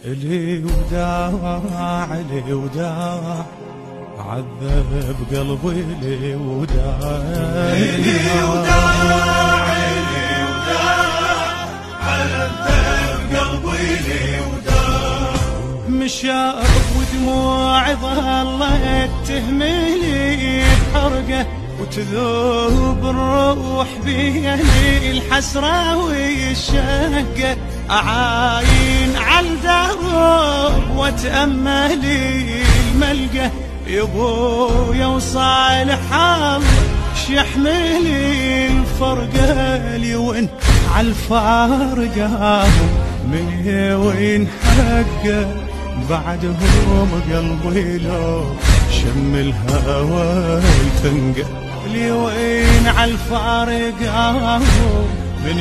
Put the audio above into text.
لي وداع لي وداع عذب قلبي لي وداع لي وداع لي وداع عذب قلبي لي وداع. مشاء ودموع ظلت تهملي بحرقه وتذوب الروح بيلي الحسرة والشقة أعاين عالدرب وتأملي الملقى يبويا وصالح الله شيحملي الفرقة لي وين عالفارقة من وين حقه بعدهم قلبي لو شم الهوى الفنقة لي وين عالفارقة من